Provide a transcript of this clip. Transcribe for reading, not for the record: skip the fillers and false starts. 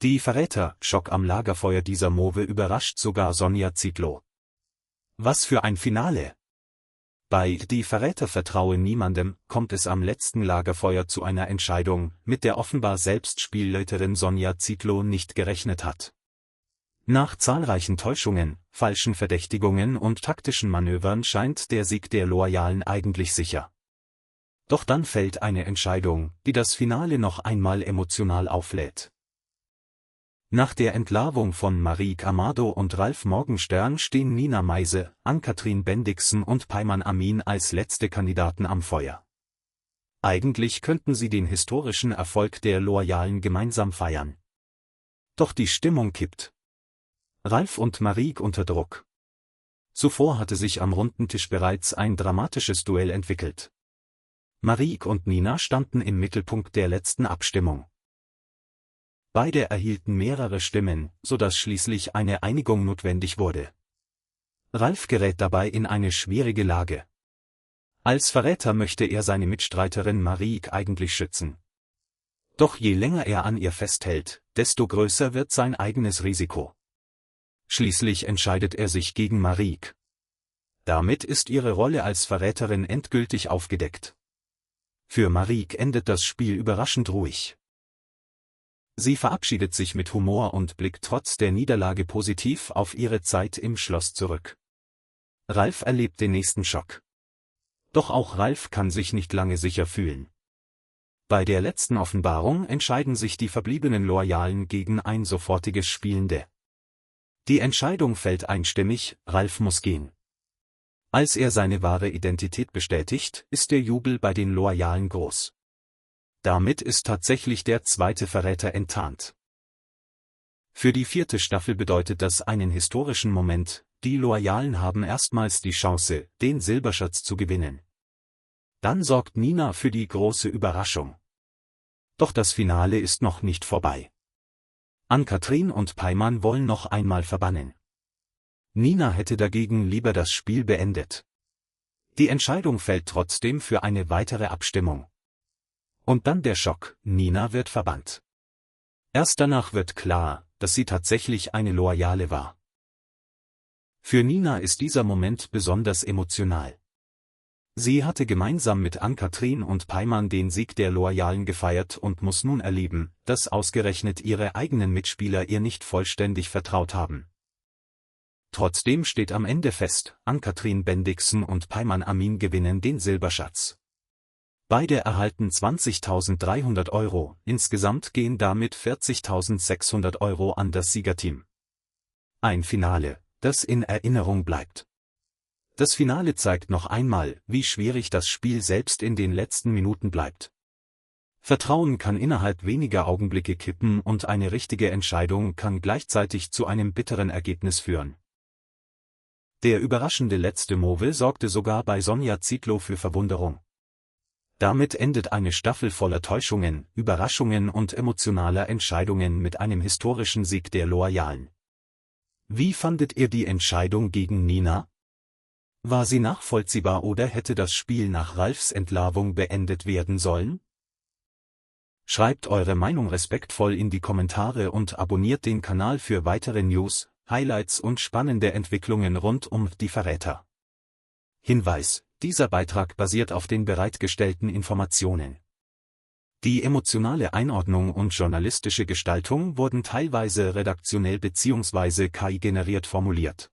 Die Verräter, Schock am Lagerfeuer. Dieser Move überrascht sogar Sonja Zietlow. Was für ein Finale! Bei Die Verräter vertraue niemandem kommt es am letzten Lagerfeuer zu einer Entscheidung, mit der offenbar selbst Spielleiterin Sonja Zietlow nicht gerechnet hat. Nach zahlreichen Täuschungen, falschen Verdächtigungen und taktischen Manövern scheint der Sieg der Loyalen eigentlich sicher. Doch dann fällt eine Entscheidung, die das Finale noch einmal emotional auflädt. Nach der Entlarvung von Marieke Amado und Ralf Morgenstern stehen Nina Meise, Ann-Kathrin Bendixen und Peyman Amin als letzte Kandidaten am Feuer. Eigentlich könnten sie den historischen Erfolg der Loyalen gemeinsam feiern. Doch die Stimmung kippt. Ralf und Marieke unter Druck. Zuvor hatte sich am runden Tisch bereits ein dramatisches Duell entwickelt. Marieke und Nina standen im Mittelpunkt der letzten Abstimmung. Beide erhielten mehrere Stimmen, sodass schließlich eine Einigung notwendig wurde. Ralf gerät dabei in eine schwierige Lage. Als Verräter möchte er seine Mitstreiterin Marieke eigentlich schützen. Doch je länger er an ihr festhält, desto größer wird sein eigenes Risiko. Schließlich entscheidet er sich gegen Marieke. Damit ist ihre Rolle als Verräterin endgültig aufgedeckt. Für Marieke endet das Spiel überraschend ruhig. Sie verabschiedet sich mit Humor und blickt trotz der Niederlage positiv auf ihre Zeit im Schloss zurück. Ralf erlebt den nächsten Schock. Doch auch Ralf kann sich nicht lange sicher fühlen. Bei der letzten Offenbarung entscheiden sich die verbliebenen Loyalen gegen ein sofortiges Spielende. Die Entscheidung fällt einstimmig, Ralf muss gehen. Als er seine wahre Identität bestätigt, ist der Jubel bei den Loyalen groß. Damit ist tatsächlich der zweite Verräter enttarnt. Für die 4. Staffel bedeutet das einen historischen Moment, die Loyalen haben erstmals die Chance, den Silberschatz zu gewinnen. Dann sorgt Nina für die große Überraschung. Doch das Finale ist noch nicht vorbei. Ann-Kathrin und Peyman wollen noch einmal verbannen. Nina hätte dagegen lieber das Spiel beendet. Die Entscheidung fällt trotzdem für eine weitere Abstimmung. Und dann der Schock, Nina wird verbannt. Erst danach wird klar, dass sie tatsächlich eine Loyale war. Für Nina ist dieser Moment besonders emotional. Sie hatte gemeinsam mit Ann-Kathrin und Peyman den Sieg der Loyalen gefeiert und muss nun erleben, dass ausgerechnet ihre eigenen Mitspieler ihr nicht vollständig vertraut haben. Trotzdem steht am Ende fest, Ann-Kathrin Bendixen und Peyman Amin gewinnen den Silberschatz. Beide erhalten 20.300 €, insgesamt gehen damit 40.600 € an das Siegerteam. Ein Finale, das in Erinnerung bleibt. Das Finale zeigt noch einmal, wie schwierig das Spiel selbst in den letzten Minuten bleibt. Vertrauen kann innerhalb weniger Augenblicke kippen und eine richtige Entscheidung kann gleichzeitig zu einem bitteren Ergebnis führen. Der überraschende letzte Move sorgte sogar bei Sonja Zietlow für Verwunderung. Damit endet eine Staffel voller Täuschungen, Überraschungen und emotionaler Entscheidungen mit einem historischen Sieg der Loyalen. Wie fandet ihr die Entscheidung gegen Nina? War sie nachvollziehbar oder hätte das Spiel nach Ralfs Entlarvung beendet werden sollen? Schreibt eure Meinung respektvoll in die Kommentare und abonniert den Kanal für weitere News, Highlights und spannende Entwicklungen rund um die Verräter. Hinweis: Dieser Beitrag basiert auf den bereitgestellten Informationen. Die emotionale Einordnung und journalistische Gestaltung wurden teilweise redaktionell bzw. KI-generiert formuliert.